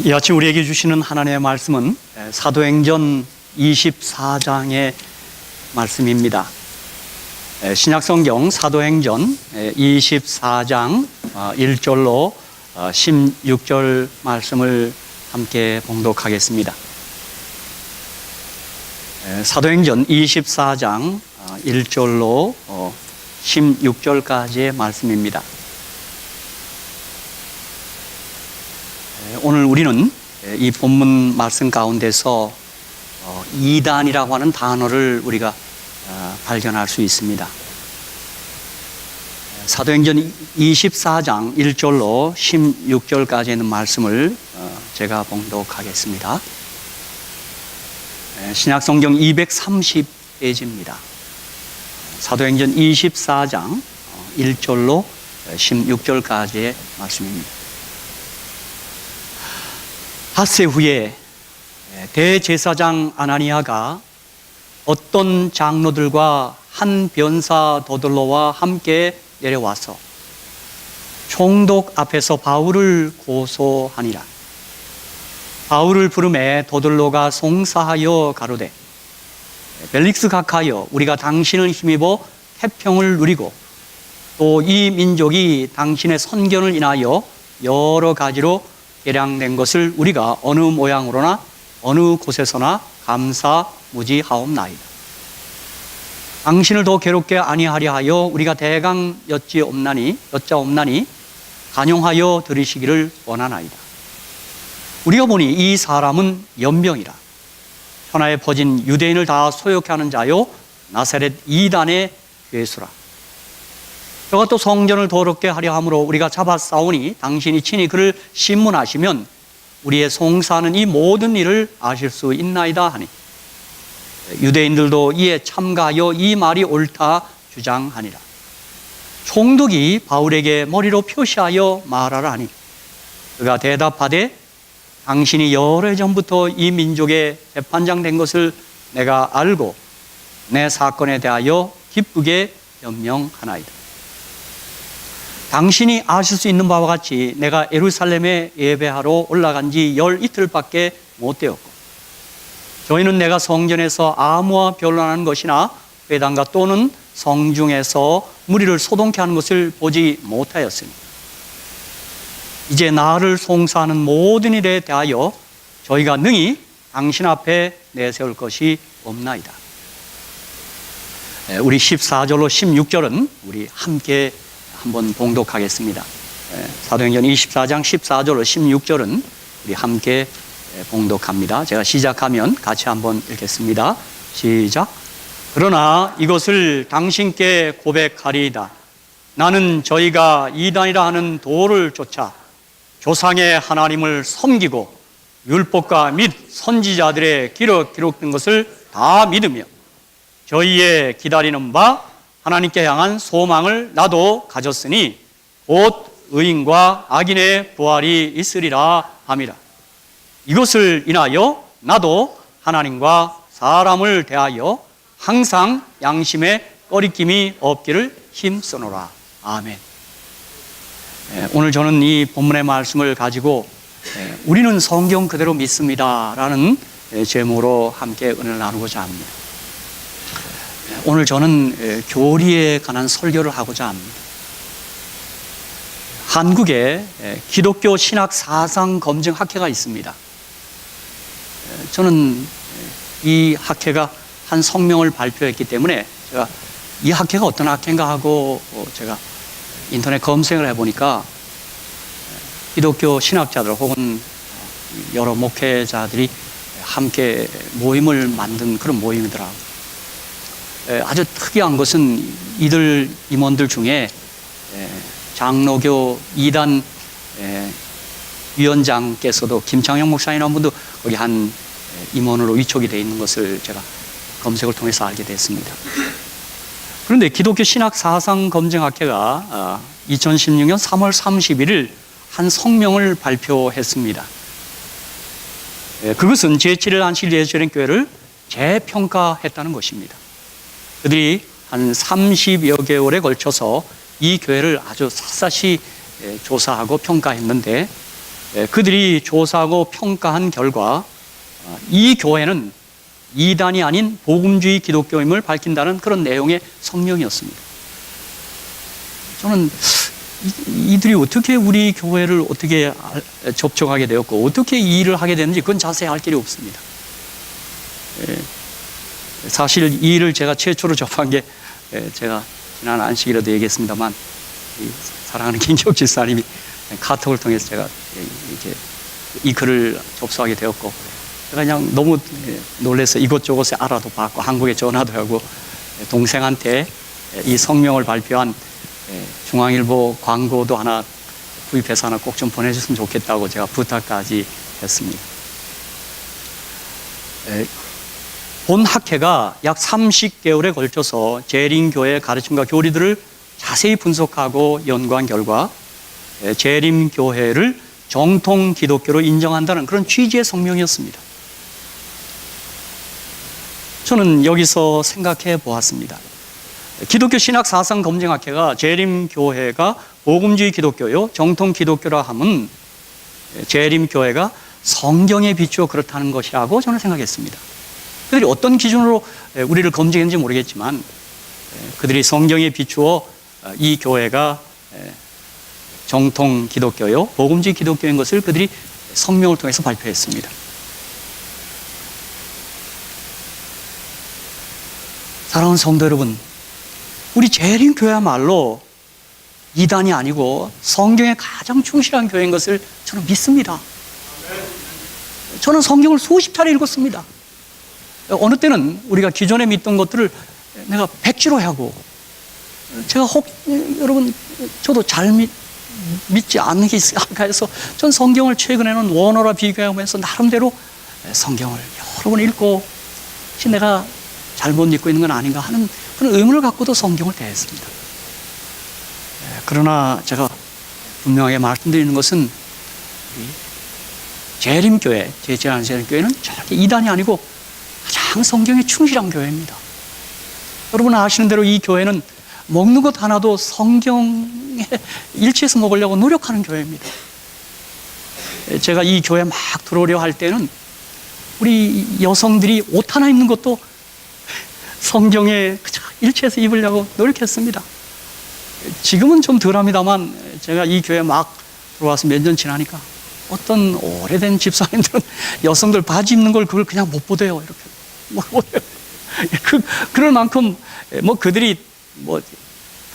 이 아침 우리에게 주시는 하나님의 말씀은 사도행전 24장의 말씀입니다. 신약성경 사도행전 24장 1절로 16절 말씀을 함께 봉독하겠습니다. 사도행전 24장 1절로 16절까지의 말씀입니다. 오늘 우리는 이 본문 말씀 가운데서 이단이라고 하는 단어를 우리가 발견할 수 있습니다. 사도행전 24장 1절로 16절까지 있는 말씀을 제가 봉독하겠습니다. 신약성경 230페이지입니다. 사도행전 24장 1절로 16절까지의 말씀입니다. 닷새 후에 대제사장 아나니아가 어떤 장로들과 한 변사 더들로와 함께 내려와서 총독 앞에서 바울을 고소하니라. 바울을 부르매 더들로가 송사하여 가로되, 벨릭스 각하여, 우리가 당신을 힘입어 태평을 누리고 또 이 민족이 당신의 선견을 인하여 여러 가지로 개량된 것을 우리가 어느 모양으로나 어느 곳에서나 감사무지하옵나이다. 당신을 더 괴롭게 아니하려 하여 우리가 대강 여짜옵나니 간용하여 들으시기를 원하나이다. 우리가 보니 이 사람은 연병이라. 천하에 퍼진 유대인을 다 소욕케 하는 자요 나사렛 이단의 괴수라. 저가 또 성전을 더럽게 하려 함으로 우리가 잡아싸우니 당신이 친히 그를 신문하시면 우리의 송사하는 이 모든 일을 아실 수 있나이다 하니, 유대인들도 이에 참가하여 이 말이 옳다 주장하니라. 총독이 바울에게 머리로 표시하여 말하라 하니, 그가 대답하되, 당신이 여러 해 전부터 이 민족의 재판장 된 것을 내가 알고 내 사건에 대하여 기쁘게 변명하나이다. 당신이 아실 수 있는 바와 같이 내가 예루살렘에 예배하러 올라간 지 12일밖에 못 되었고, 저희는 내가 성전에서 아무와 변론하는 것이나 회당가 또는 성중에서 무리를 소동케 하는 것을 보지 못하였으니, 이제 나를 송사하는 모든 일에 대하여 저희가 능히 당신 앞에 내세울 것이 없나이다. 우리 14절로 16절은 우리 함께 한번 봉독하겠습니다. 사도행전 24장 14절로 16절은 우리 함께 봉독합니다. 제가 시작하면 같이 한번 읽겠습니다. 시작. 그러나 이것을 당신께 고백하리이다. 나는 저희가 이단이라 하는 도를 쫓아 조상의 하나님을 섬기고 율법과 및 선지자들의 기록된 것을 다 믿으며 저희의 기다리는 바 하나님께 향한 소망을 나도 가졌으니 곧 의인과 악인의 부활이 있으리라 함이라. 이것을 인하여 나도 하나님과 사람을 대하여 항상 양심에 꺼리낌이 없기를 힘쓰노라. 아멘. 오늘 저는 이 본문의 말씀을 가지고 우리는 성경 그대로 믿습니다라는 제목으로 함께 은혜를 나누고자 합니다. 오늘 저는 교리에 관한 설교를 하고자 합니다. 한국에 기독교 신학 사상 검증 학회가 있습니다. 저는 이 학회가 한 성명을 발표했기 때문에 제가 이 학회가 어떤 학회인가 하고 제가 인터넷 검색을 해보니까 기독교 신학자들 혹은 여러 목회자들이 함께 모임을 만든 그런 모임이더라고요. 아주 특이한 것은 이들 임원들 중에 장로교 2단 위원장께서도 김창영 목사님 분도 거기 한 임원으로 위촉이 되어 있는 것을 제가 검색을 통해서 알게 됐습니다. 그런데 기독교 신학 사상 검증학회가 2016년 3월 31일 한 성명을 발표했습니다. 그것은 제7일 안식 예수님 교회를 재평가했다는 것입니다. 그들이 한 30여 개월에 걸쳐서 이 교회를 아주 샅샅이 조사하고 평가했는데 그들이 조사하고 평가한 결과 이 교회는 이단이 아닌 복음주의 기독교임을 밝힌다는 그런 내용의 성명이었습니다. 저는 이들이 어떻게 우리 교회를 어떻게 접촉하게 되었고 어떻게 이 일을 하게 됐는지 그건 자세히 알 길이 없습니다. 사실 이 일을 제가 최초로 접한 게 제가 지난 안식일에도 얘기했습니다만 사랑하는 김기옥 집사님이 카톡을 통해서 제가 이렇게 이 글을 접수하게 되었고 제가 그냥 너무 놀라서 이곳저곳에 알아도 받고 한국에 전화도 하고 동생한테 이 성명을 발표한 중앙일보 광고도 하나 구입해서 하나 꼭 좀 보내줬으면 좋겠다고 제가 부탁까지 했습니다. 본 학회가 약 30개월에 걸쳐서 재림교회의 가르침과 교리들을 자세히 분석하고 연구한 결과 재림교회를 정통 기독교로 인정한다는 그런 취지의 성명이었습니다. 저는 여기서 생각해 보았습니다. 기독교 신학 사상 검증학회가 재림교회가 복음주의 기독교요 정통 기독교라 함은 재림교회가 성경에 비추어 그렇다는 것이라고 저는 생각했습니다. 그들이 어떤 기준으로 우리를 검증했는지 모르겠지만 그들이 성경에 비추어 이 교회가 정통 기독교요 복음주의 기독교인 것을 그들이 성명을 통해서 발표했습니다. 사랑하는 성도 여러분, 우리 재림교회야말로 이단이 아니고 성경에 가장 충실한 교회인 것을 저는 믿습니다. 저는 성경을 수십 차례 읽었습니다. 어느 때는 우리가 기존에 믿던 것들을 내가 백지로 하고 제가 여러분 저도 잘 믿지 않는 게 있을까 해서 전 성경을 최근에는 원어라 비교하면서 나름대로 성경을 여러 번 읽고 혹시 내가 잘못 믿고 있는 건 아닌가 하는 그런 의문을 갖고도 성경을 대했습니다. 그러나 제가 분명하게 말씀드리는 것은 재림교회, 제지하는 재림교회는 절대 이단이 아니고 가장 성경에 충실한 교회입니다. 여러분 아시는 대로 이 교회는 먹는 것 하나도 성경에 일치해서 먹으려고 노력하는 교회입니다. 제가 이 교회 막 들어오려 할 때는 우리 여성들이 옷 하나 입는 것도 성경에 일치해서 입으려고 노력했습니다. 지금은 좀 덜합니다만 제가 이 교회 막 들어와서 몇 년 지나니까 어떤 오래된 집사님들은 여성들 바지 입는 걸 그걸 그냥 못 보대요. 이렇게 못 보대요. 그럴 만큼 뭐 그들이 뭐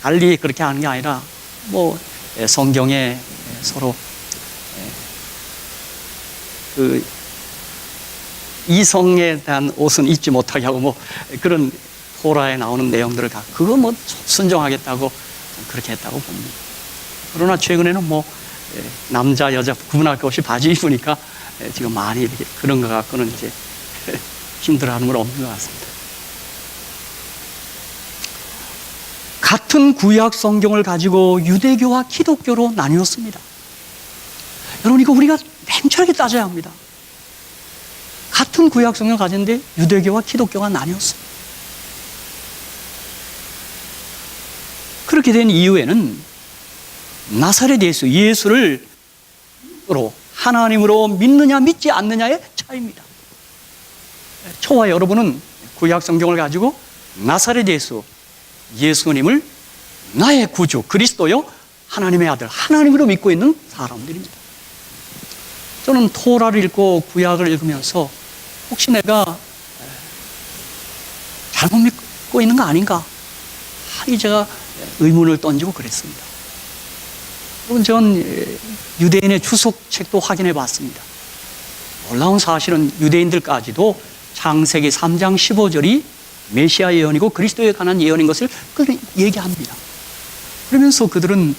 달리 그렇게 하는 게 아니라 뭐 성경에 서로 그 이성에 대한 옷은 입지 못하게 하고 뭐 그런 토라에 나오는 내용들을 다 그거 뭐 순종하겠다고 그렇게 했다고 봅니다. 그러나 최근에는 뭐 남자 여자 구분할 것 없이 바지 입으니까 지금 많이 이렇게 그런 거 갖고는 이제 힘들어하는 건 없는 것 같습니다. 같은 구약 성경을 가지고 유대교와 기독교로 나뉘었습니다. 여러분 이거 우리가 냉철하게 따져야 합니다. 같은 구약 성경을 가졌는데 유대교와 기독교가 나뉘었습니다. 그렇게 된 이유에는 나사렛 예수를 하나님으로 믿느냐 믿지 않느냐의 차이입니다. 저와 여러분은 구약 성경을 가지고 나사렛 예수님을 나의 구주 그리스도요 하나님의 아들 하나님으로 믿고 있는 사람들입니다. 저는 토라를 읽고 구약을 읽으면서 혹시 내가 잘못 믿고 있는 거 아닌가 하니 제가 의문을 던지고 그랬습니다. 여러분 전 유대인의 주석책도 확인해 봤습니다. 놀라운 사실은 유대인들까지도 창세기 3장 15절이 메시아 예언이고 그리스도에 관한 예언인 것을 얘기합니다. 그러면서 그들은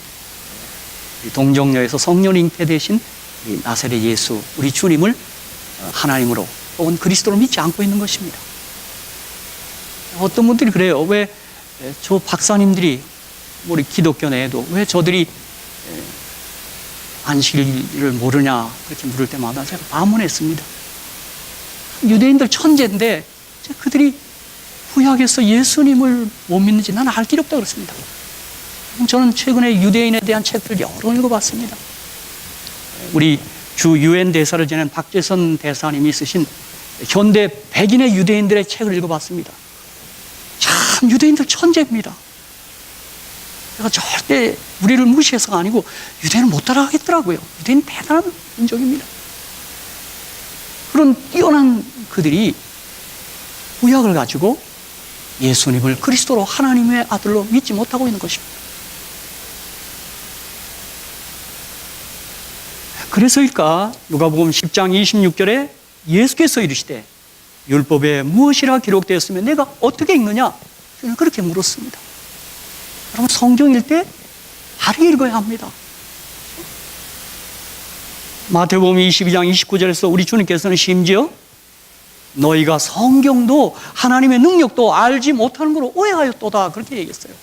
동정녀에서 성령 잉태되신 나사렛 예수 우리 주님을 하나님으로 혹은 그리스도로 믿지 않고 있는 것입니다. 어떤 분들이 그래요. 왜 저 박사님들이 우리 기독교 내에도 왜 저들이 안식일을 모르냐 그렇게 물을 때마다 제가 반문했습니다. 유대인들 천재인데 그들이 구약에서 예수님을 못 믿는지 나는 알 길이 없다 그랬습니다. 저는 최근에 유대인에 대한 책들 여러 읽어봤습니다. 우리 주 유엔 대사를 지낸 박재선 대사님이 쓰신 현대 백인의 유대인들의 책을 읽어봤습니다. 참 유대인들 천재입니다. 제가 절대 우리를 무시해서가 아니고 유대인은 못 따라가겠더라고요. 유대인은 대단한 민족입니다. 그런 뛰어난 그들이 구약을 가지고 예수님을 그리스도로 하나님의 아들로 믿지 못하고 있는 것입니다. 그래서일까 누가복음 10장 26절에 예수께서 이르시되 율법에 무엇이라 기록되었으면 내가 어떻게 읽느냐? 저는 그렇게 물었습니다. 여러분 성경일 때 바르게 읽어야 합니다. 마태복음 22장 29절에서 우리 주님께서는 심지어 너희가 성경도 하나님의 능력도 알지 못하는 걸로 오해하였도다 그렇게 얘기했어요.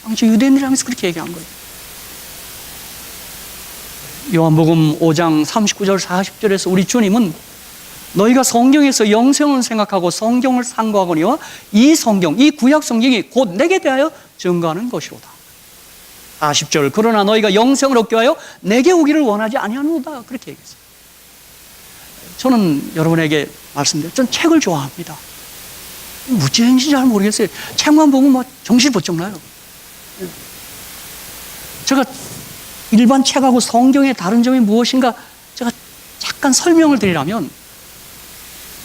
당시 유대인들을 하면서 그렇게 얘기한 거예요. 요한복음 5장 39절 40절에서 우리 주님은 너희가 성경에서 영생을 생각하고 성경을 상고하거니와 이 성경, 이 구약 성경이 곧 내게 대하여 증거하는 것이로다. 40절 그러나 너희가 영생을 얻기 위하여 내게 오기를 원하지 아니하노다 그렇게 얘기했어요. 저는 여러분에게 말씀드려요. 전 책을 좋아합니다. 무지인지 잘 모르겠어요. 책만 보면 막 정신이 번쩍 나요. 제가 일반 책하고 성경의 다른 점이 무엇인가 제가 잠깐 설명을 드리라면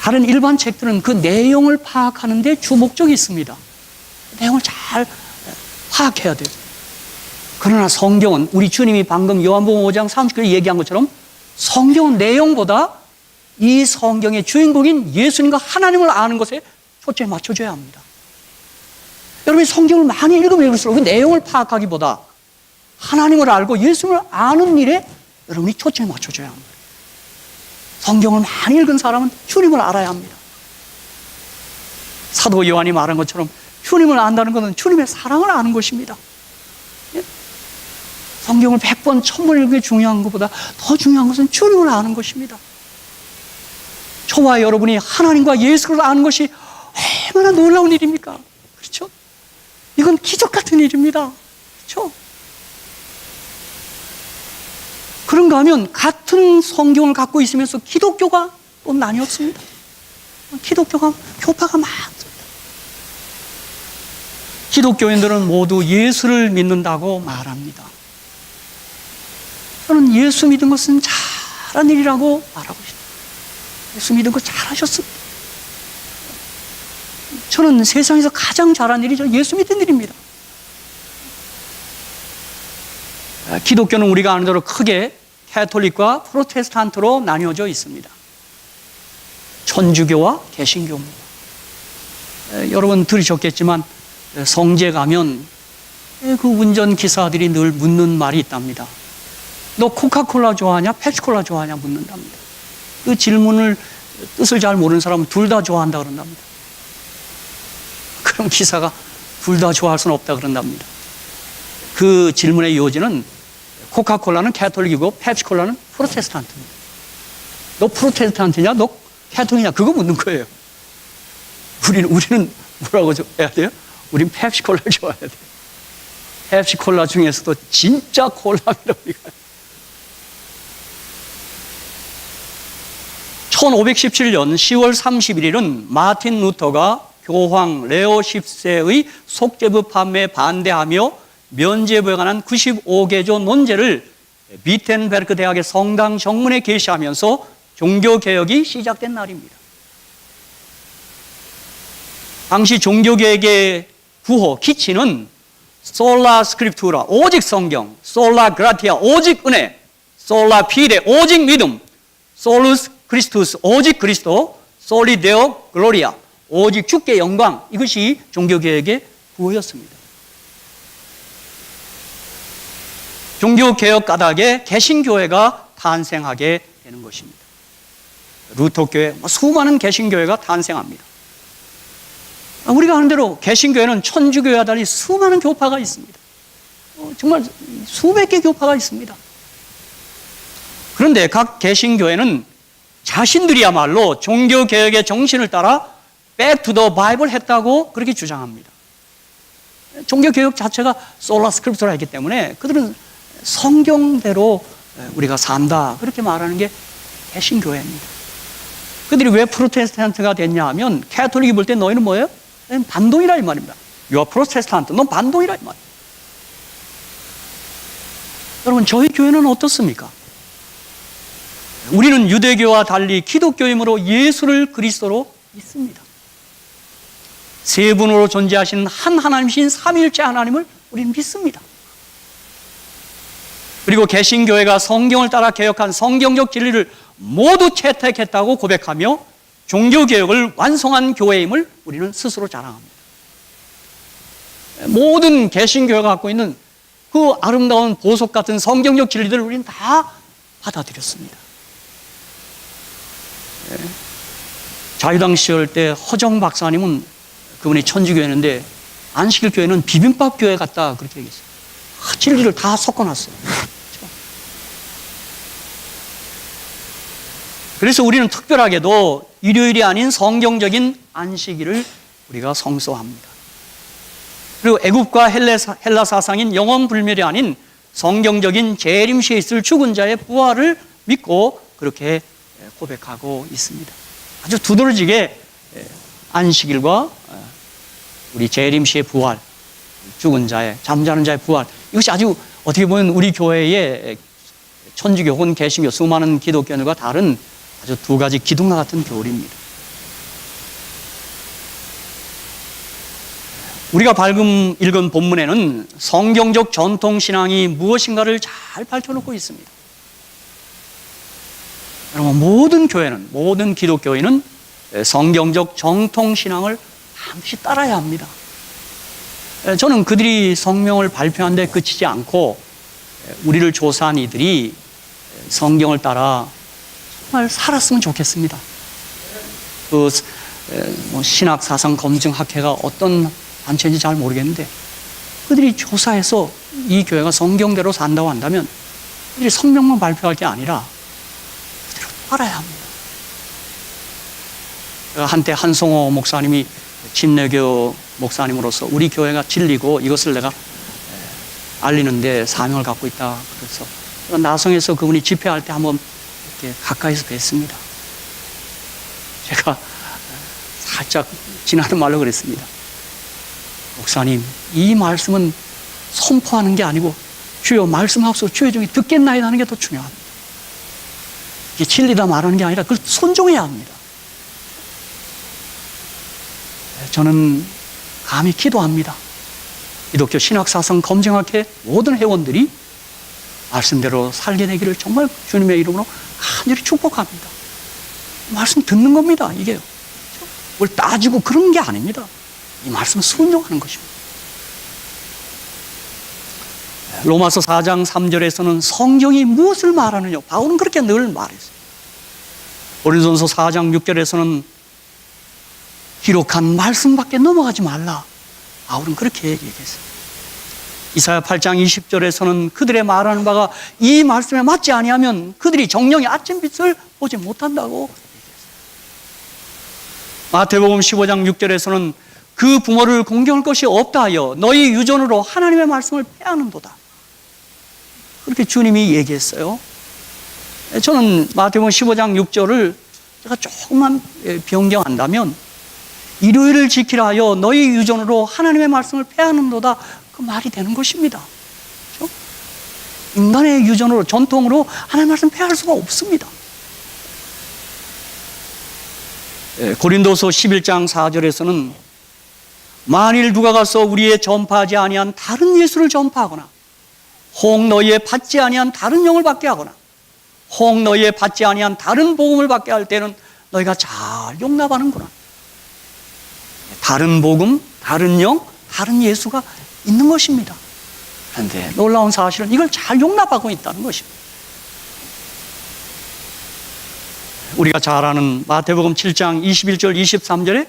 다른 일반 책들은 그 내용을 파악하는 데 주 목적이 있습니다. 내용을 잘 파악해야 돼요. 그러나 성경은 우리 주님이 방금 요한복음 5장 30절에 얘기한 것처럼 성경은 내용보다 이 성경의 주인공인 예수님과 하나님을 아는 것에 초점을 맞춰줘야 합니다. 여러분이 성경을 많이 읽으면 읽을수록 그 내용을 파악하기보다 하나님을 알고 예수님을 아는 일에 여러분이 초점을 맞춰줘야 합니다. 성경을 많이 읽은 사람은 주님을 알아야 합니다. 사도 요한이 말한 것처럼 주님을 안다는 것은 주님의 사랑을 아는 것입니다. 성경을 100번, 1000번 읽는 게 중요한 것보다 더 중요한 것은 주님을 아는 것입니다. 저와 여러분이 하나님과 예수를 아는 것이 얼마나 놀라운 일입니까? 그렇죠? 이건 기적 같은 일입니다. 그렇죠? 그런가 하면 같은 성경을 갖고 있으면서 기독교가 또 나뉘었습니다. 교파가 많습니다. 기독교인들은 모두 예수를 믿는다고 말합니다. 저는 예수 믿은 것은 잘한 일이라고 말하고 싶습니다. 예수 믿은 거 잘하셨습니다. 저는 세상에서 가장 잘한 일이 예수 믿는 일입니다. 기독교는 우리가 아는 대로 크게 캐톨릭과 프로테스탄트로 나뉘어져 있습니다. 천주교와 개신교입니다. 여러분 들으셨겠지만 성지에 가면 그 운전기사들이 늘 묻는 말이 있답니다. 너 코카콜라 좋아하냐? 펩시콜라 좋아하냐? 묻는답니다. 그 질문을 뜻을 잘 모르는 사람은 둘 다 좋아한다 그런답니다. 그럼 기사가 둘 다 좋아할 수는 없다 그런답니다. 그 질문의 요지는 코카콜라는 캐톨릭이고 펩시콜라는 프로테스탄트입니다. 너 프로테스탄트냐? 너 캐톨릭이냐? 그거 묻는 거예요. 우리는 뭐라고 해야 돼요? 우린 펩시콜라를 좋아해야 돼요. 펩시콜라 중에서도 진짜 콜라입니다. 우리가. 1517년 10월 31일은 마틴 루터가 교황 레오 10세의 속죄부 판매에 반대하며 면죄부에 관한 95개조 논제를 비텐베르크 대학의 성당 정문에 게시하면서 종교개혁이 시작된 날입니다. 당시 종교개혁의 구호, 키치는 솔라 스크립투라, 오직 성경, 솔라 그라티아, 오직 은혜, 솔라 피데, 오직 믿음, 솔루스 크리스투스, 오직 그리스도, 솔리 데오 글로리아, 오직 주께 영광, 이것이 종교개혁의 구호였습니다. 종교개혁 까닭에 개신교회가 탄생하게 되는 것입니다. 루터교회, 수많은 개신교회가 탄생합니다. 우리가 아는 대로 개신교회는 천주교회와 달리 수많은 교파가 있습니다. 정말 수백 개 교파가 있습니다. 그런데 각 개신교회는 자신들이야말로 종교개혁의 정신을 따라 Back to the Bible 했다고 그렇게 주장합니다. 종교개혁 자체가 솔라 스크립트라 했기 때문에 그들은 성경대로 우리가 산다. 그렇게 말하는 게 개신교회입니다. 그들이 왜 프로테스탄트가 됐냐 하면 캐톨릭이 볼 때 너희는 뭐예요? 너희는 반동이라 이 말입니다. You are 프로테스탄트. 넌 반동이라 이 말이에요. 여러분, 저희 교회는 어떻습니까? 우리는 유대교와 달리 기독교이므로 예수를 그리스도로 믿습니다. 세 분으로 존재하시는 한 하나님이신 삼위일체 하나님을 우리는 믿습니다. 그리고 개신교회가 성경을 따라 개혁한 성경적 진리를 모두 채택했다고 고백하며 종교개혁을 완성한 교회임을 우리는 스스로 자랑합니다. 모든 개신교회가 갖고 있는 그 아름다운 보석 같은 성경적 진리들을 우리는 다 받아들였습니다. 자유당 시절 때 허정 박사님은 그분이 천주교회였는데 안식일 교회는 비빔밥 교회 같다 그렇게 얘기했어요. 진리를 다 섞어놨어요. 그래서 우리는 특별하게도 일요일이 아닌 성경적인 안식일을 우리가 성소합니다. 그리고 애국과 헬라 사상인 영원 불멸이 아닌 성경적인 재림시에 있을 죽은 자의 부활을 믿고 그렇게 고백하고 있습니다. 아주 두드러지게 안식일과 우리 재림시의 부활, 죽은 자의, 잠자는 자의 부활, 이것이 아주 어떻게 보면 우리 교회의 천주교 혹은 개신교 수많은 기독교인들과 다른 아주 두 가지 기둥과 같은 교리입니다. 우리가 방금 읽은 본문에는 성경적 전통신앙이 무엇인가를 잘 밝혀놓고 있습니다. 여러분, 모든 교회는, 모든 기독교인은 성경적 정통신앙을 반드시 따라야 합니다. 저는 그들이 성명을 발표한 데 그치지 않고 우리를 조사한 이들이 성경을 따라 정말 살았으면 좋겠습니다. 신학 사상 검증 학회가 어떤 단체인지 잘 모르겠는데 그들이 조사해서 이 교회가 성경대로 산다고 한다면 그들이 성명만 발표할 게 아니라 그대로 따라야 합니다. 한때 한송호 목사님이 침례교 목사님으로서 우리 교회가 진리고 이것을 내가 알리는데 사명을 갖고 있다. 그래서 나성에서 그분이 집회할 때 한번 이렇게 가까이서 뵀습니다. 제가 살짝 지나는 말로 그랬습니다. 목사님, 이 말씀은 선포하는 게 아니고 주여 말씀하옵소서 주의 종이 듣겠나이다 하는 게 더 중요합니다. 이게 진리다 말하는 게 아니라 그걸 순종해야 합니다. 저는 감히 기도합니다. 기독교 신학사상 검증학회 모든 회원들이 말씀대로 살게 되기를 정말 주님의 이름으로 간절히 축복합니다. 말씀 듣는 겁니다. 이게요. 뭘 따지고 그런 게 아닙니다. 이 말씀을 순종하는 것입니다. 로마서 4장 3절에서는 성경이 무엇을 말하느냐 바울은 그렇게 늘 말했어요. 고린도전서 4장 6절에서는 기록한 말씀밖에 넘어가지 말라. 바울은 그렇게 얘기했어요. 이사야 8장 20절에서는 그들의 말하는 바가 이 말씀에 맞지 아니하면 그들이 정령의 아침빛을 보지 못한다고 얘기했어요. 마태복음 15장 6절에서는 그 부모를 공경할 것이 없다 하여 너희 유전으로 하나님의 말씀을 폐하는도다. 그렇게 주님이 얘기했어요. 저는 마태복음 15장 6절을 제가 조금만 변경한다면 일요일을 지키라 하여 너희 유전으로 하나님의 말씀을 폐하는도다. 그 말이 되는 것입니다. 그렇죠? 인간의 유전으로 전통으로 하나님의 말씀을 폐할 수가 없습니다. 고린도서 11장 4절에서는 만일 누가 가서 우리의 전파하지 아니한 다른 예수를 전파하거나 혹 너희의 받지 아니한 다른 영을 받게 하거나 혹 너희의 받지 아니한 다른 복음을 받게 할 때는 너희가 잘 용납하는구나. 다른 복음, 다른 영, 다른 예수가 있는 것입니다. 그런데 놀라운 사실은 이걸 잘 용납하고 있다는 것입니다. 우리가 잘 아는 마태복음 7장 21절 23절에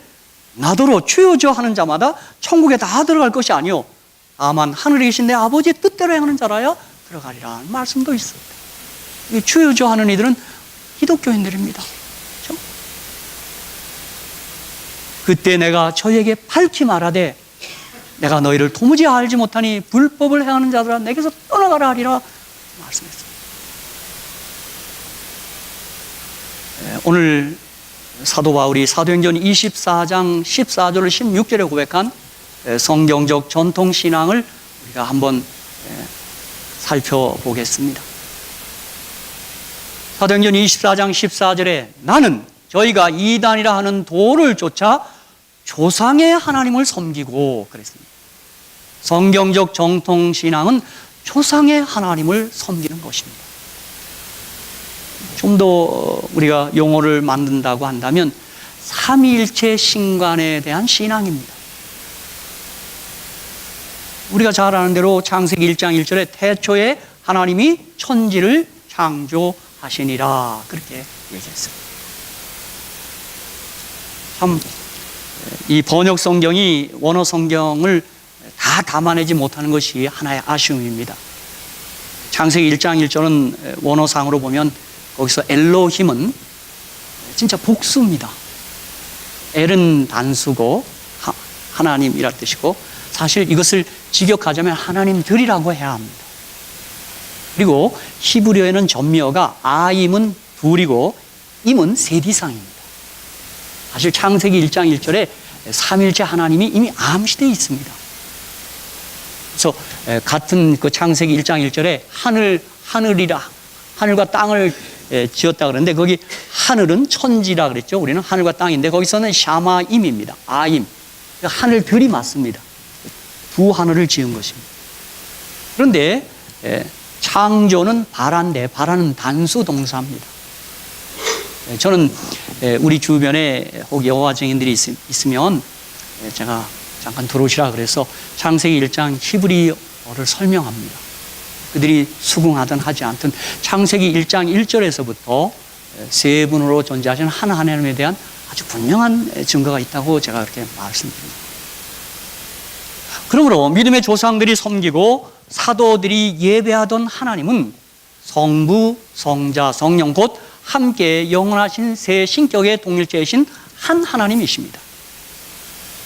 나더러 주여주여 하는 자마다 천국에 다 들어갈 것이 아니요 다만 하늘에 계신 내 아버지의 뜻대로 행하는 자라야 들어가리라는 말씀도 있습니다. 주여주여 하는 이들은 기독교인들입니다. 그렇죠? 그때 내가 저에게 밝히 말하되 내가 너희를 도무지 알지 못하니 불법을 행하는 자들아 내게서 떠나가라 하리라 말씀했습니다. 오늘 사도 바울이 사도행전 24장 14절 16절에 고백한 성경적 전통신앙을 우리가 한번 살펴보겠습니다. 사도행전 24장 14절에 나는 저희가 이단이라 하는 도를 쫓아 조상의 하나님을 섬기고 그랬습니다. 성경적 정통신앙은 조상의 하나님을 섬기는 것입니다. 좀 더 우리가 용어를 만든다고 한다면 삼위일체 신관에 대한 신앙입니다. 우리가 잘 아는 대로 창세기 1장 1절에 태초에 하나님이 천지를 창조하시니라 그렇게 얘기했어요. 참 이 번역 성경이 원어 성경을 다 담아내지 못하는 것이 하나의 아쉬움입니다. 창세기 1장 1절은 원어상으로 보면 거기서 엘로힘은 진짜 복수입니다. 엘은 단수고 하나님이란 뜻이고 사실 이것을 직역하자면 하나님들이라고 해야 합니다. 그리고 히브리어에는 전미어가 아임은 둘이고 임은 셋 이상입니다. 사실 창세기 1장 1절에 삼일체 하나님이 이미 암시되어 있습니다. 그래서 같은 그 창세기 1장 1절에 하늘과 땅을 지었다 그러는데 거기 하늘은 천지라 그랬죠. 우리는 하늘과 땅인데 거기서는 샤마임입니다. 아임. 하늘들이 맞습니다. 두 하늘을 지은 것입니다. 그런데 창조는 바라인데 바라는 단수 동사입니다. 저는 우리 주변에 혹 여호와 증인들이 있으면 제가 잠깐 들어오시라 그래서 창세기 1장 히브리어를 설명합니다. 그들이 수긍하든 하지 않든 창세기 1장 1절에서부터 세 분으로 존재하시는 한 하나님에 대한 아주 분명한 증거가 있다고 제가 그렇게 말씀드립니다. 그러므로 믿음의 조상들이 섬기고 사도들이 예배하던 하나님은 성부, 성자, 성령 곧 함께 영원하신 세 신격의 동일체이신 한 하나님이십니다.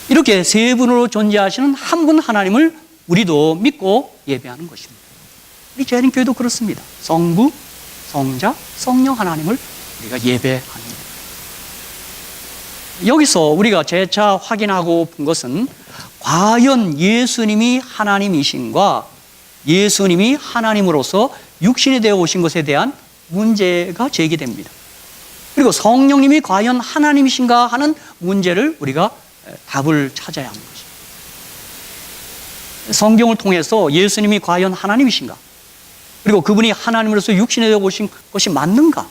이렇게 세 분으로 존재하시는 한 분 하나님을 우리도 믿고 예배하는 것입니다. 우리 재림교회도 그렇습니다. 성부, 성자, 성령 하나님을 우리가 예배합니다. 여기서 우리가 재차 확인하고 본 것은 과연 예수님이 하나님이신가 예수님이 하나님으로서 육신이 되어 오신 것에 대한 문제가 제기됩니다. 그리고 성령님이 과연 하나님이신가 하는 문제를 우리가 답을 찾아야 하는 것입니다. 성경을 통해서 예수님이 과연 하나님이신가? 그리고 그분이 하나님으로서 육신에 되어 오신 것이 맞는가?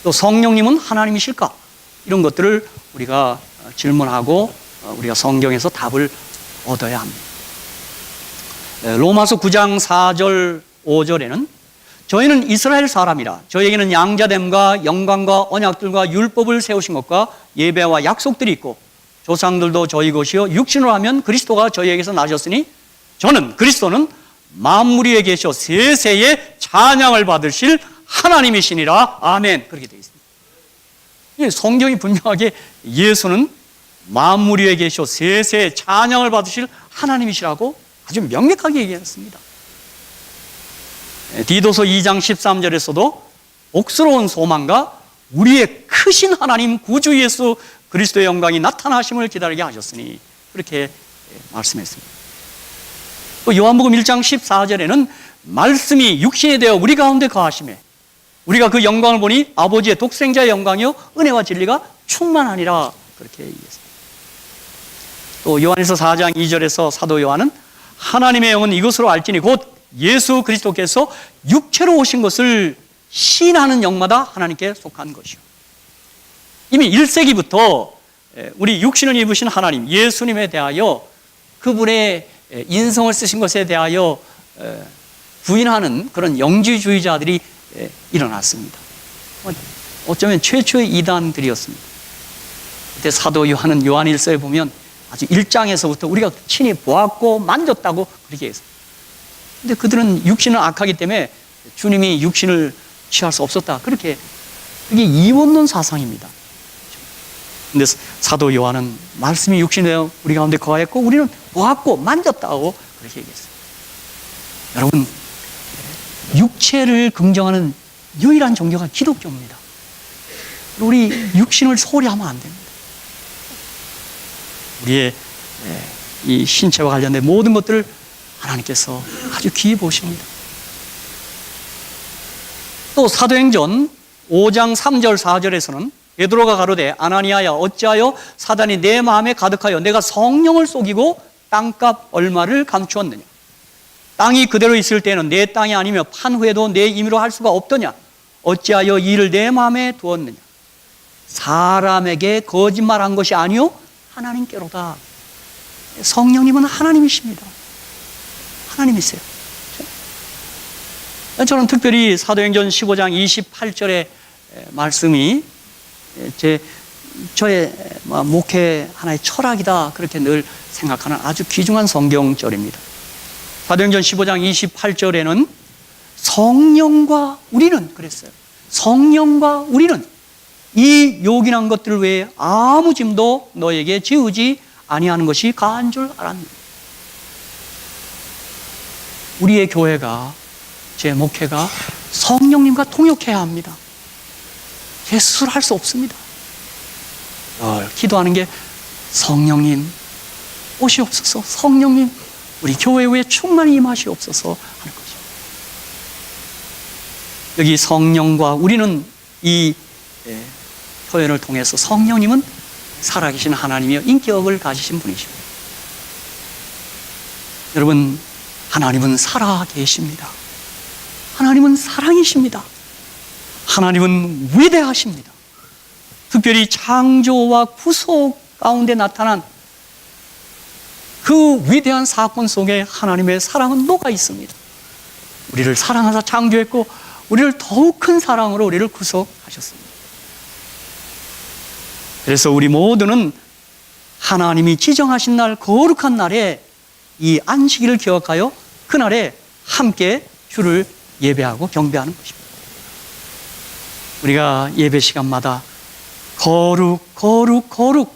또 성령님은 하나님이실까? 이런 것들을 우리가 질문하고 우리가 성경에서 답을 얻어야 합니다. 로마서 9장 4절 5절에는 저희는 이스라엘 사람이라 저에게는 양자됨과 영광과 언약들과 율법을 세우신 것과 예배와 약속들이 있고 조상들도 저희 것이요 육신으로 하면 그리스도가 저희에게서 나셨으니 저는 그리스도는 만물 위에 계셔 세세의 찬양을 받으실 하나님이시니라. 아멘. 그렇게 되어 있습니다. 성경이 분명하게 예수는 만물 위에 계셔 세세의 찬양을 받으실 하나님이시라고 아주 명백하게 얘기했습니다. 디도서 2장 13절에서도 복스러운 소망과 우리의 크신 하나님 구주 예수 그리스도의 영광이 나타나심을 기다리게 하셨으니 그렇게 말씀했습니다. 또 요한복음 1장 14절에는 말씀이 육신이 되어 우리 가운데 거하심에 우리가 그 영광을 보니 아버지의 독생자의 영광이요 은혜와 진리가 충만하니라 그렇게 얘기했습니다. 또 요한일서 4장 2절에서 사도 요한은 하나님의 영은 이것으로 알지니 곧 예수 그리스도께서 육체로 오신 것을 시인하는 영마다 하나님께 속한 것이요. 이미 1세기부터 우리 육신을 입으신 하나님 예수님에 대하여 그분의 인성을 쓰신 것에 대하여 부인하는 그런 영지주의자들이 일어났습니다. 어쩌면 최초의 이단들이었습니다. 그때 사도 요한은 요한일서에 보면 아주 1장에서부터 우리가 친히 보았고 만졌다고 그렇게 했습니다. 근데 그들은 육신은 악하기 때문에 주님이 육신을 취할 수 없었다. 그게 이원론 사상입니다. 근데 사도 요한은 말씀이 육신에 우리 가운데 거하였고 우리는 보았고 만졌다고 그렇게 얘기했어요. 여러분, 육체를 긍정하는 유일한 종교가 기독교입니다. 우리 육신을 소홀히 하면 안 됩니다. 우리의 이 신체와 관련된 모든 것들을 하나님께서 아주 귀히 보십니다. 또 사도행전 5장 3절 4절에서는 베드로가 가로되 아나니아야 어찌하여 사단이 내 마음에 가득하여 내가 성령을 속이고 땅값 얼마를 감추었느냐. 땅이 그대로 있을 때는 내 땅이 아니며 판 후에도 내 임의로 할 수가 없더냐. 어찌하여 이 일을 내 마음에 두었느냐. 사람에게 거짓말한 것이 아니요 하나님께로다. 성령님은 하나님이십니다. 하나님이세요. 저는 특별히 사도행전 15장 28절의 말씀이 저의 목회 하나의 철학이다, 그렇게 늘 생각하는 아주 귀중한 성경절입니다. 사도행전 15장 28절에는 성령과 우리는 그랬어요. 성령과 우리는 이 요긴한 것들 외에 아무 짐도 너에게 지우지 아니하는 것이 가한 줄 알았느니라. 우리의 교회가, 제 목회가 성령님과 통역해야 합니다. 제 스스로 할 수 없습니다. 기도하는 게 성령님 오시옵소서, 성령님 우리 교회 위에 충만히 임하시옵소서 하는 거죠. 여기 성령과 우리는 이 표현을 통해서 성령님은 살아계신 하나님이여 인격을 가지신 분이십니다. 여러분, 하나님은 살아계십니다. 하나님은 사랑이십니다. 하나님은 위대하십니다. 특별히 창조와 구속 가운데 나타난 그 위대한 사건 속에 하나님의 사랑은 녹아 있습니다. 우리를 사랑하사 창조했고 우리를 더욱 큰 사랑으로 우리를 구속하셨습니다. 그래서 우리 모두는 하나님이 지정하신 날, 거룩한 날에 이 안식일을 기억하여 그날에 함께 주를 예배하고 경배하는 것입니다. 우리가 예배 시간마다 거룩, 거룩, 거룩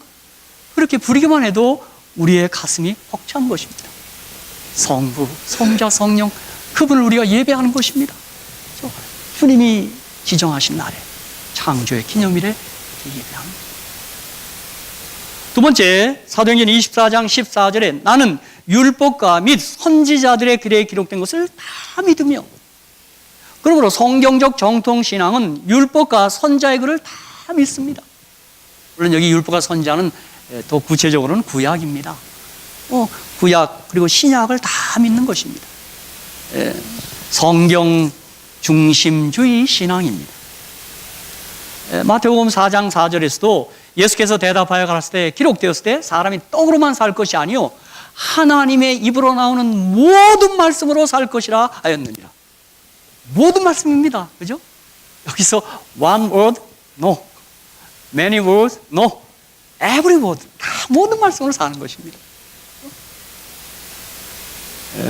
그렇게 부르기만 해도 우리의 가슴이 벅찬 것입니다. 성부, 성자, 성령 그분을 우리가 예배하는 것입니다. 주님이 지정하신 날에 창조의 기념일에 예배하는 것입니다. 두 번째, 사도행전 24장 14절에 나는 율법과 및 선지자들의 글에 기록된 것을 다 믿으며, 그러므로 성경적 정통신앙은 율법과 선자의 글을 다 믿습니다. 물론 여기 율법과 선자는 더 구체적으로는 구약입니다. 구약 그리고 신약을 다 믿는 것입니다. 성경 중심주의 신앙입니다. 마태복음 4장 4절에서도 예수께서 대답하여 가라사대 때 기록되었을 때 사람이 떡으로만 살 것이 아니요 하나님의 입으로 나오는 모든 말씀으로 살 것이라 하였느니라. 모든 말씀입니다. 그죠? 여기서 one word, no. many words, no. every word. 다 모든 말씀으로 사는 것입니다.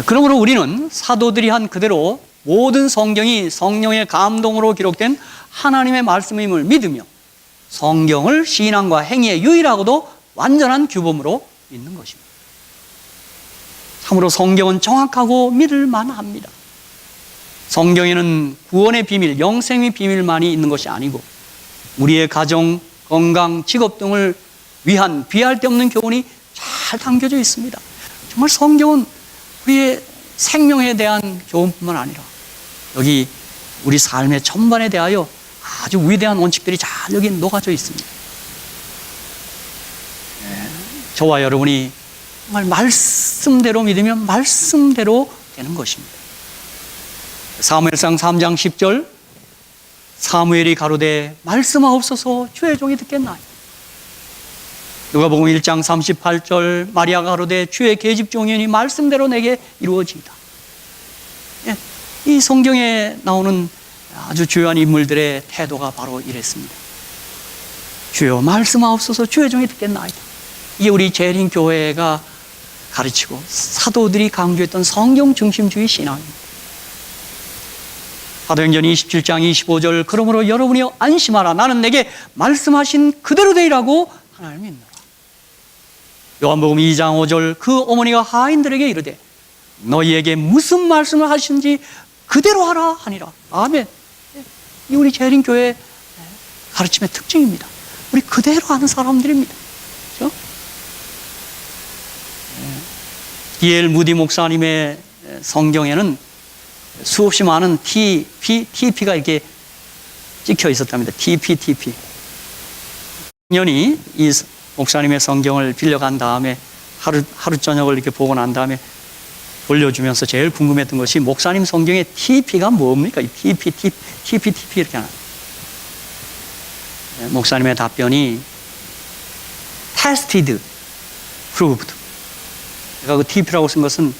그러므로 우리는 사도들이 한 그대로 모든 성경이 성령의 감동으로 기록된 하나님의 말씀임을 믿으며 성경을 신앙과 행위의 유일하고도 완전한 규범으로 믿는 것입니다. 참으로 성경은 정확하고 믿을 만합니다. 성경에는 구원의 비밀, 영생의 비밀만이 있는 것이 아니고 우리의 가정, 건강, 직업 등을 위한 귀할 데 없는 교훈이 잘 담겨져 있습니다. 정말 성경은 우리의 생명에 대한 교훈뿐만 아니라 여기 우리 삶의 전반에 대하여 아주 위대한 원칙들이 잘 여기 녹아져 있습니다. 저와 여러분이 정말 말씀대로 믿으면 말씀대로 되는 것입니다. 사무엘상 3장 10절 사무엘이 가로되 말씀하옵소서 주의 종이 듣겠나이다. 누가복음 1장 38절 마리아가 가로되 주의 계집종이니 말씀대로 내게 이루어지이다. 이 성경에 나오는 아주 주요한 인물들의 태도가 바로 이랬습니다. 주여 말씀하옵소서 주의 종이 듣겠나이다. 이게 우리 재림 교회가 가르치고 사도들이 강조했던 성경 중심주의 신앙입니다. 사도행전 27장 25절 그러므로 여러분이 안심하라 나는 내게 말씀하신 그대로 되리라고 하나님을 믿노라. 요한복음 2장 5절 그 어머니가 하인들에게 이르되 너희에게 무슨 말씀을 하신지 그대로 하라 하니라. 아멘. 이 우리 재림교회 가르침의 특징입니다. 우리 그대로 하는 사람들입니다. 그렇죠? D.L. 무디 목사님의 성경에는 수없이 많은 TP가 이렇게 찍혀 있었답니다. TP. 년이 이 목사님의 성경을 빌려간 다음에 하루 저녁을 이렇게 보고 난 다음에 돌려주면서 제일 궁금했던 것이 목사님 성경의 TP가 뭡니까? 이 TP 이렇게 하나. 목사님의 답변이 tested, proved. 내가 그 TP라고 쓴 것은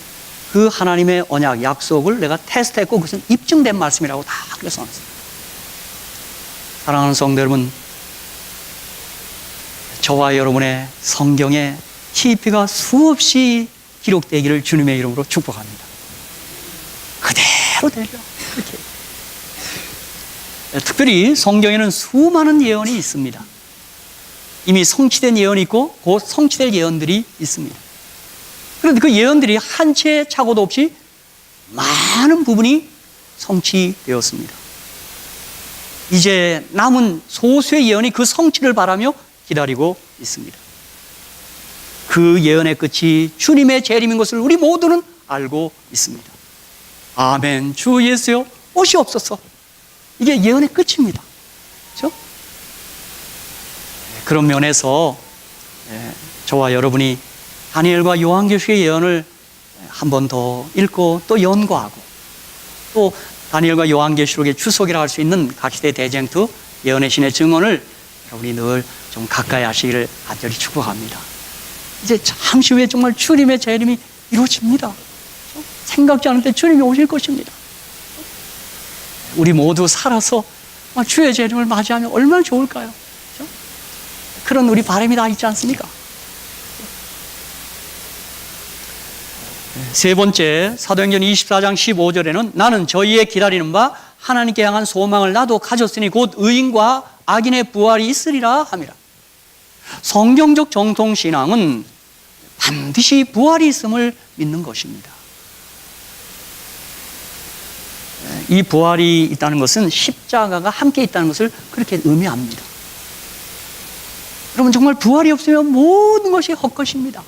그 하나님의 언약, 약속을 내가 테스트했고 그것은 입증된 말씀이라고 다 그렇게 써놨어요. 사랑하는 성도 여러분, 저와 여러분의 성경에 TP가 수없이 기록되기를 주님의 이름으로 축복합니다. 그대로 되려. 이렇게. 특별히 성경에는 수많은 예언이 있습니다. 이미 성취된 예언이 있고 곧 성취될 예언들이 있습니다. 그런데 그 예언들이 한 채 착오도 없이 많은 부분이 성취되었습니다. 이제 남은 소수의 예언이 그 성취를 바라며 기다리고 있습니다. 그 예언의 끝이 주님의 재림인 것을 우리 모두는 알고 있습니다. 아멘. 주 예수여 오시옵소서. 이게 예언의 끝입니다. 그렇죠? 그런 면에서 저와 여러분이 다니엘과 요한계시의 예언을 한 번 더 읽고 또 연구하고 또 다니엘과 요한계시록의 추석이라 할 수 있는 각시대 대쟁투 예언의 신의 증언을 여러분이 늘 좀 가까이 하시기를 간절히 축복합니다. 이제 잠시 후에 정말 주님의 재림이 이루어집니다. 생각지 않을 때 주님이 오실 것입니다. 우리 모두 살아서 주의 재림을 맞이하면 얼마나 좋을까요? 그렇죠? 그런 우리 바람이 다 있지 않습니까? 세 번째, 사도행전 24장 15절에는 나는 저희의 기다리는 바 하나님께 향한 소망을 나도 가졌으니 곧 의인과 악인의 부활이 있으리라 함이라. 성경적 정통신앙은 반드시 부활이 있음을 믿는 것입니다. 이 부활이 있다는 것은 십자가가 함께 있다는 것을 그렇게 의미합니다. 여러분, 정말 부활이 없으면 모든 것이 헛것입니다.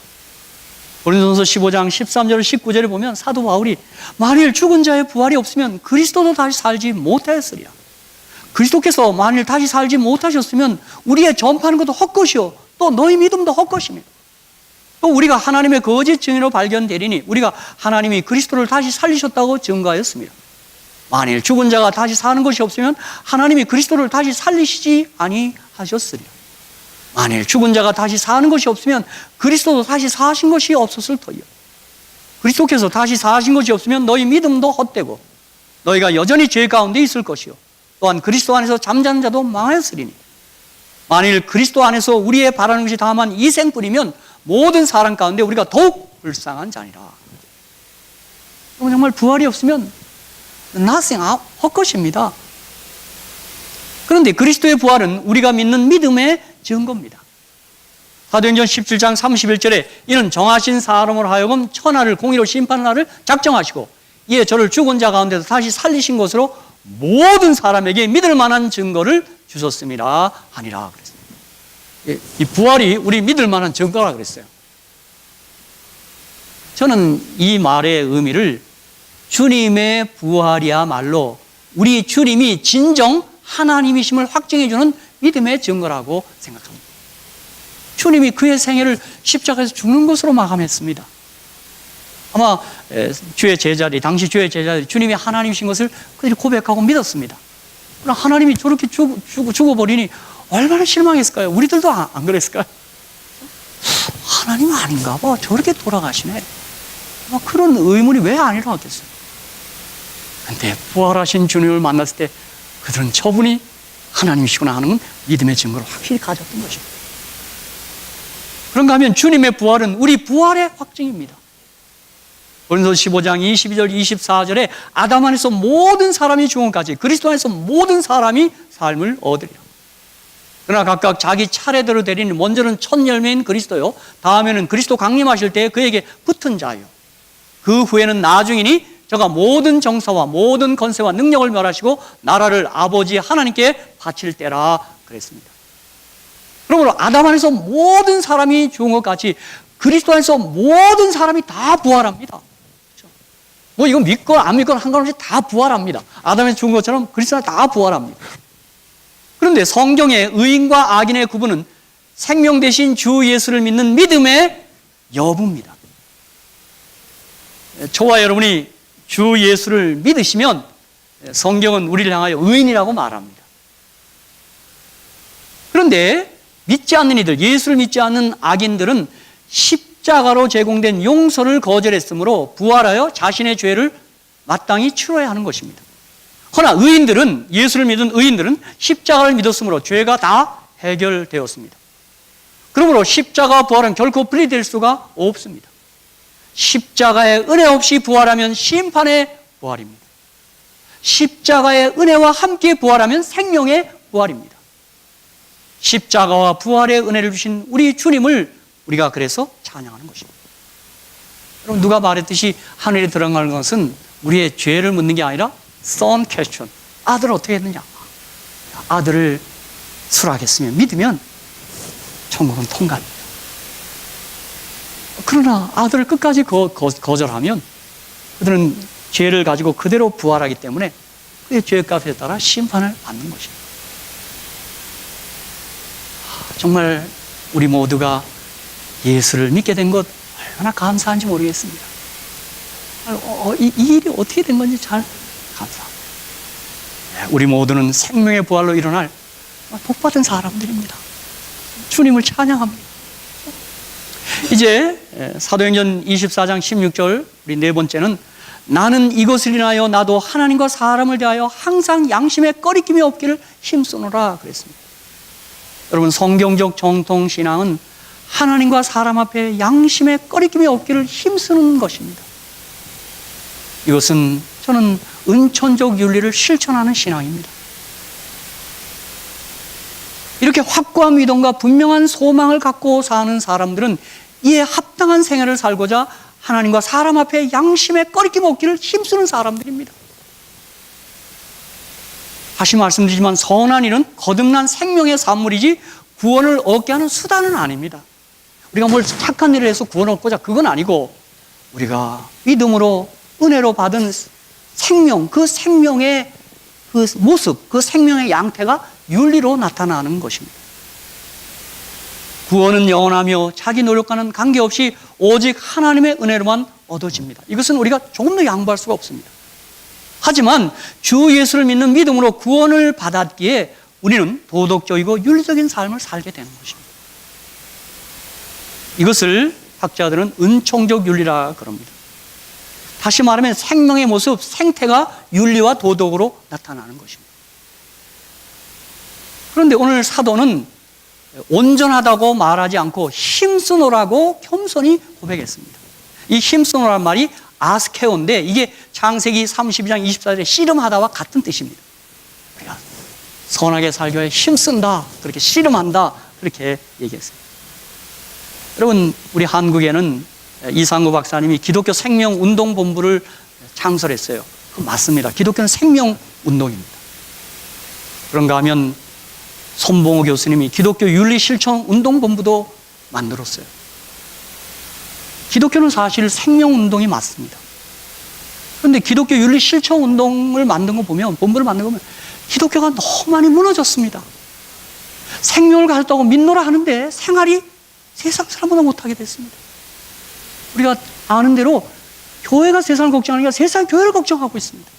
고린도전서 15장 13절 19절에 보면 사도 바울이 만일 죽은 자의 부활이 없으면 그리스도도 다시 살지 못하였으리라. 그리스도께서 만일 다시 살지 못하셨으면 우리의 전파하는 것도 헛것이요 또 너희 믿음도 헛것입니다. 또 우리가 하나님의 거짓 증인으로 발견되리니 우리가 하나님이 그리스도를 다시 살리셨다고 증거하였습니다. 만일 죽은 자가 다시 사는 것이 없으면 하나님이 그리스도를 다시 살리시지 아니하셨으리라. 만일 죽은 자가 다시 사는 것이 없으면 그리스도도 다시 사신 것이 없었을 터이요. 그리스도께서 다시 사신 것이 없으면 너희 믿음도 헛되고 너희가 여전히 죄 가운데 있을 것이요 또한 그리스도 안에서 잠자는 자도 망하였으리니 만일 그리스도 안에서 우리의 바라는 것이 다만 이 생뿐이면 모든 사람 가운데 우리가 더욱 불쌍한 자니라. 정말 부활이 없으면 nothing, 헛것입니다. 그런데 그리스도의 부활은 우리가 믿는 믿음의 증거입니다. 사도행전 17장 31절에 이는 정하신 사람으로 하여금 천하를 공의로 심판하는 날을 작정하시고 이에 저를 죽은 자 가운데서 다시 살리신 것으로 모든 사람에게 믿을 만한 증거를 주셨습니다 하니라 그랬습니다. 이 부활이 우리 믿을 만한 증거라 그랬어요. 저는 이 말의 의미를 주님의 부활이야말로 우리 주님이 진정 하나님이심을 확증해 주는 믿음의 증거라고 생각합니다. 주님이 그의 생애를 십자가에서 죽는 것으로 마감했습니다. 아마 당시 주의 제자들이 주님이 하나님이신 것을 그들이 고백하고 믿었습니다. 그러나 하나님이 저렇게 죽어버리니 얼마나 실망했을까요? 우리들도 안 그랬을까요? 하나님 아닌가 봐. 저렇게 돌아가시네. 아마 그런 의문이 왜 안 일어났겠어요? 그런데 부활하신 주님을 만났을 때 그들은 저분이 하나님이시구나 하는 건 믿음의 증거를 확실히 가졌던 것입니다. 그런가 하면 주님의 부활은 우리 부활의 확증입니다. 고린도서 15장 22절 24절에 아담 안에서 모든 사람이 죽음까지 그리스도 안에서 모든 사람이 삶을 얻으리라. 그러나 각각 자기 차례대로 되리니 먼저는 첫 열매인 그리스도요 다음에는 그리스도 강림하실 때 그에게 붙은 자요 그 후에는 나중이니 저가 모든 정사와 모든 권세와 능력을 멸하시고 나라를 아버지 하나님께 바칠 때라 그랬습니다. 그러므로 아담 안에서 모든 사람이 죽은 것 같이 그리스도 안에서 모든 사람이 다 부활합니다. 그렇죠? 뭐 이거 믿건 안 믿건 상관없이 다 부활합니다. 아담에서 죽은 것처럼 그리스도 안에 다 부활합니다. 그런데 성경의 의인과 악인의 구분은 생명 대신 주 예수를 믿는 믿음의 여부입니다. 저와 여러분이 주 예수를 믿으시면 성경은 우리를 향하여 의인이라고 말합니다. 그런데 믿지 않는 이들, 예수를 믿지 않는 악인들은 십자가로 제공된 용서를 거절했으므로 부활하여 자신의 죄를 마땅히 치러야 하는 것입니다. 그러나 의인들은, 예수를 믿은 의인들은 십자가를 믿었으므로 죄가 다 해결되었습니다. 그러므로 십자가 부활은 결코 분리될 수가 없습니다. 십자가의 은혜 없이 부활하면 심판의 부활입니다. 십자가의 은혜와 함께 부활하면 생명의 부활입니다. 십자가와 부활의 은혜를 주신 우리 주님을 우리가 그래서 찬양하는 것입니다. 여러분, 누가 말했듯이 하늘에 들어가는 것은 우리의 죄를 묻는 게 아니라 son question, 아들을 어떻게 했느냐. 아들을 수락했으면, 믿으면 천국은 통과합니다. 그러나 아들을 끝까지 거절하면 그들은 죄를 가지고 그대로 부활하기 때문에 그의 죄값에 따라 심판을 받는 것입니다. 정말 우리 모두가 예수를 믿게 된 것 얼마나 감사한지 모르겠습니다. 이 일이 어떻게 된 건지 잘 감사합니다. 우리 모두는 생명의 부활로 일어날 복받은 사람들입니다. 주님을 찬양합니다. 이제 사도행전 24장 16절 우리 네 번째는 나는 이것을 인하여 나도 하나님과 사람을 대하여 항상 양심에 꺼리낌이 없기를 힘쓰노라 그랬습니다. 여러분, 성경적 정통신앙은 하나님과 사람 앞에 양심에 꺼리낌이 없기를 힘쓰는 것입니다. 이것은 저는 은천적 윤리를 실천하는 신앙입니다. 이렇게 확고한 믿음과 분명한 소망을 갖고 사는 사람들은 이에 합당한 생애를 살고자 하나님과 사람 앞에 양심에 꺼리낌 없기를 힘쓰는 사람들입니다. 다시 말씀드리지만 선한 일은 거듭난 생명의 산물이지 구원을 얻게 하는 수단은 아닙니다. 우리가 뭘 착한 일을 해서 구원을 얻고자, 그건 아니고 우리가 믿음으로 은혜로 받은 생명, 그 생명의 그 모습, 그 생명의 양태가 윤리로 나타나는 것입니다. 구원은 영원하며 자기 노력과는 관계없이 오직 하나님의 은혜로만 얻어집니다. 이것은 우리가 조금 더 양보할 수가 없습니다. 하지만 주 예수를 믿는 믿음으로 구원을 받았기에 우리는 도덕적이고 윤리적인 삶을 살게 되는 것입니다. 이것을 학자들은 은총적 윤리라 그럽니다. 다시 말하면 생명의 모습, 생태가 윤리와 도덕으로 나타나는 것입니다. 그런데 오늘 사도는 온전하다고 말하지 않고 힘쓰노라고 겸손히 고백했습니다. 이 힘쓰노란 말이 아스케오인데 이게 창세기 32장 24절에 씨름하다와 같은 뜻입니다. 우리가 선하게 살기 위해 힘쓴다, 그렇게 씨름한다, 그렇게 얘기했어요. 여러분, 우리 한국에는 이상구 박사님이 기독교 생명운동본부를 창설했어요. 그건 맞습니다. 기독교는 생명운동입니다. 그런가 하면 손봉호 교수님이 기독교 윤리실천운동본부도 만들었어요. 기독교는 사실 생명운동이 맞습니다. 그런데 기독교 윤리실천운동을 만든 거 보면, 본부를 만든 거 보면 기독교가 너무 많이 무너졌습니다. 생명을 가졌다고 믿노라 하는데 생활이 세상 사람보다 못하게 됐습니다. 우리가 아는 대로 교회가 세상을 걱정하니까 세상이 교회를 걱정하고 있습니다.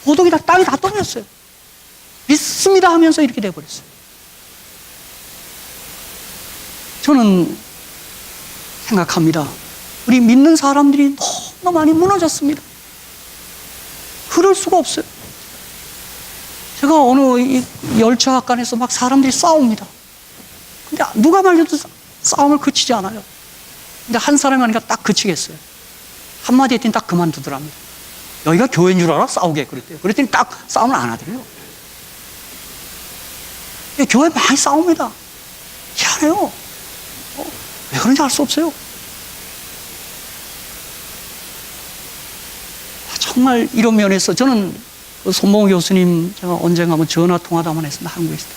도덕이 다 땅이 다 떨어졌어요. 믿습니다 하면서 이렇게 돼버렸어요. 저는 생각합니다. 우리 믿는 사람들이 너무 많이 무너졌습니다. 그럴 수가 없어요. 제가 어느 열차학관에서 막 사람들이 싸웁니다. 근데 누가 말려도 싸움을 그치지 않아요. 근데 한 사람이 하니까 딱 그치겠어요. 한마디 했더니 딱 그만두더랍니다. 여기가 교회인 줄 알아? 싸우게 그랬대요. 그랬더니 딱 싸움을 안 하더래요. 교회 많이 싸웁니다. 희한해요. 왜 그런지 알 수 없어요. 정말 이런 면에서 저는 손봉호 교수님 제가 언젠가 한번 전화 통화도 한번 했습니다. 한국에 있을 때.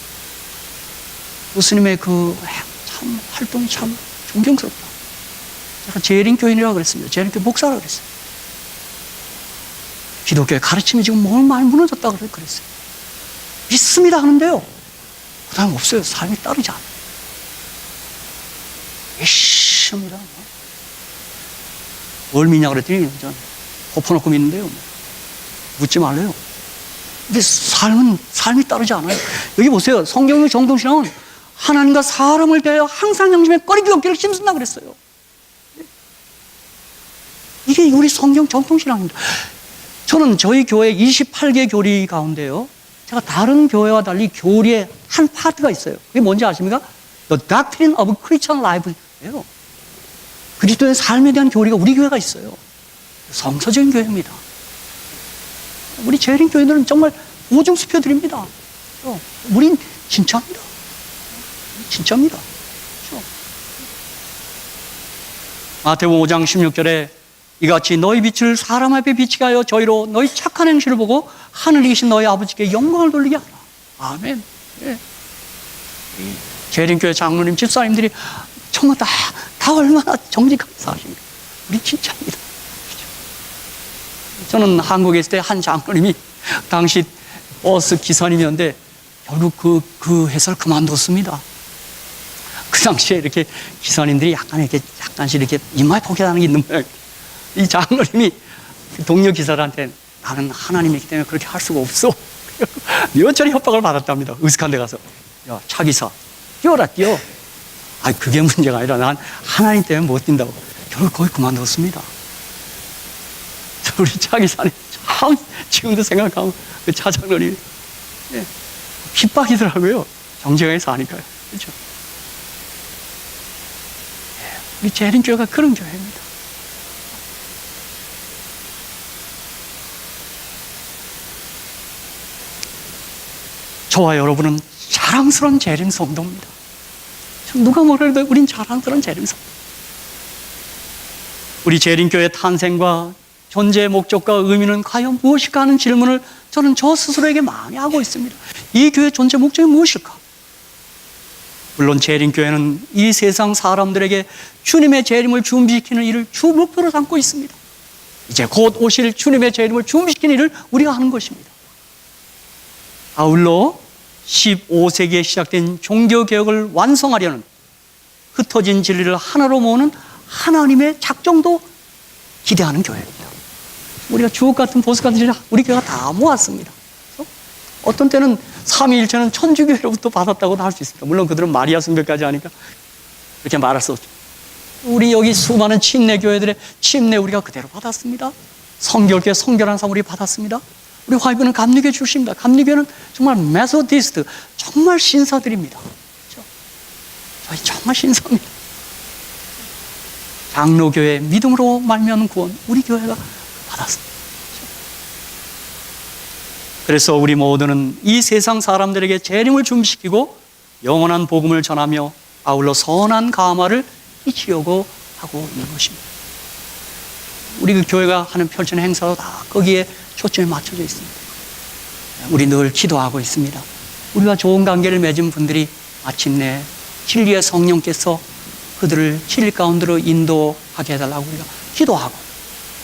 교수님의 그 참 활동이 참 존경스럽다. 제가 재림교인이라고 그랬습니다. 재림교 목사라고 그랬어요. 기독교의 가르침이 지금 뭘 많이 무너졌다고 그랬어요. 믿습니다 하는데요, 그 다음 없어요. 삶이 따르지 않아요. 열심히다. 뭘 믿냐고 그랬더니 전 덮어놓고 믿는데요. 묻지 말래요. 근데 삶이 따르지 않아요. 여기 보세요. 성경의 정통신앙은 하나님과 사람을 대하여 항상 양심에 꺼리기 없기를 힘쓴다 그랬어요. 이게 우리 성경 정통신앙입니다. 저는 저희 교회 28개 교리 가운데요, 제가 다른 교회와 달리 교리의 한 파트가 있어요. 그게 뭔지 아십니까? The Doctrine of Christian Life예요. 그리스도의 삶에 대한 교리가 우리 교회가 있어요. 성서적인 교회입니다. 우리 재림교회들은 정말 보증수표드립니다. 우린 진짜입니다. 진짜입니다. 그렇죠? 마태복음 5장 16절에 이같이 너희 빛을 사람 앞에 비치게 하여 저희로 너희 착한 행실을 보고 하늘에 계신 너희 아버지께 영광을 돌리게 하라. 아멘. 예. 재림교회 장로님, 집사님들이 정말 다 얼마나 정직하게 사십니까? 우리 진짜입니다. 저는 한국에 있을 때 한 장로님이 당시 버스 기사님이었는데 결국 그 회사를 그만뒀습니다. 그 당시에 이렇게 기사님들이 약간씩 이렇게 이마에 포켓하는 게 있는 모양이에요. 이 장로님이 동료 기사들한테 나는 하나님이기 때문에 그렇게 할 수가 없어. 여전히 협박을 받았답니다. 으슥한 데 가서. 야, 차 기사, 뛰어라, 뛰어. 아, 그게 문제가 아니라 난 하나님 때문에 못 뛴다고. 결국 거의 그만뒀습니다. 우리 차 기사님, 참, 지금도 생각하면 그 차 장로님이 핍박이더라고요. 정직하게 하니까요. 그렇죠? 우리 재림교회가 그런 교회입니다. 저와 여러분은 자랑스러운 재림 성도입니다. 누가 뭐래도 우린 자랑스러운 재림 성도. 우리 재림교회 탄생과 존재의 목적과 의미는 과연 무엇일까 하는 질문을 저는 저 스스로에게 많이 하고 있습니다. 이 교회의 존재 목적이 무엇일까? 물론 재림교회는 이 세상 사람들에게 주님의 재림을 준비시키는 일을 주 목표로 삼고 있습니다. 이제 곧 오실 주님의 재림을 준비시키는 일을 우리가 하는 것입니다. 아울러 15세기에 시작된 종교개혁을 완성하려는 흩어진 진리를 하나로 모으는 하나님의 작정도 기대하는 교회입니다. 우리가 주옥 같은 보석 같은 진리 우리 교회가 다 모았습니다. 어떤 때는 삼위일체는 천주교회로부터 받았다고도 할 수 있습니다. 물론 그들은 마리아 숭배까지 하니까 그렇게 말할 수 없죠. 우리 여기 수많은 침례교회들의 침례 우리가 그대로 받았습니다. 성결교회 성결한 삶 우리 받았습니다. 우리 화이브는 감리교회 출신입니다. 감리교회는 정말 메소디스트, 정말 신사들입니다. 그렇죠? 저희 정말 신사입니다. 장로교회 믿음으로 말미암은 구원 우리 교회가 받았습니다. 그래서 우리 모두는 이 세상 사람들에게 재림을 준비시키고 영원한 복음을 전하며 아울러 선한 감화를 끼치려고 하고 있는 것입니다. 우리 그 교회가 하는 펼치는 행사도 다 거기에 초점이 맞춰져 있습니다. 우리 늘 기도하고 있습니다. 우리가 좋은 관계를 맺은 분들이 마침내 진리의 성령께서 그들을 진리 가운데로 인도하게 해달라고 우리가 기도하고,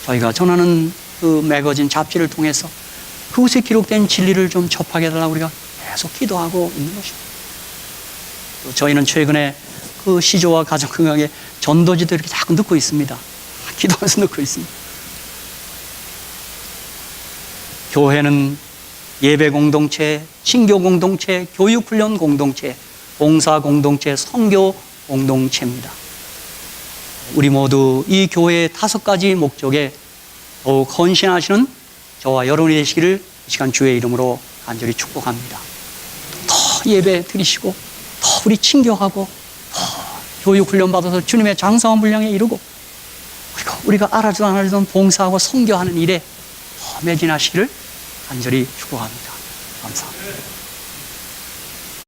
저희가 전하는 그 매거진 잡지를 통해서 그곳에 기록된 진리를 좀 접하게 해달라고 우리가 계속 기도하고 있는 것입니다. 또 저희는 최근에 그 시조와 가정 건강에 전도지도 이렇게 자꾸 넣고 있습니다. 기도하면서 넣고 있습니다. 교회는 예배 공동체, 신교 공동체, 교육훈련 공동체, 봉사 공동체, 선교 공동체입니다. 우리 모두 이 교회의 5가지 목적에 더욱 헌신하시는 저와 여러분이 되시기를 이 시간 주의 이름으로 간절히 축복합니다. 더 예배 드리시고, 더 우리 친교하고, 더 교육훈련 받아서 주님의 장성한 분량에 이르고, 그리고 우리가 알아주든 안 알아주든 봉사하고 선교하는 일에 더 매진하시기를 간절히 축복합니다. 감사합니다.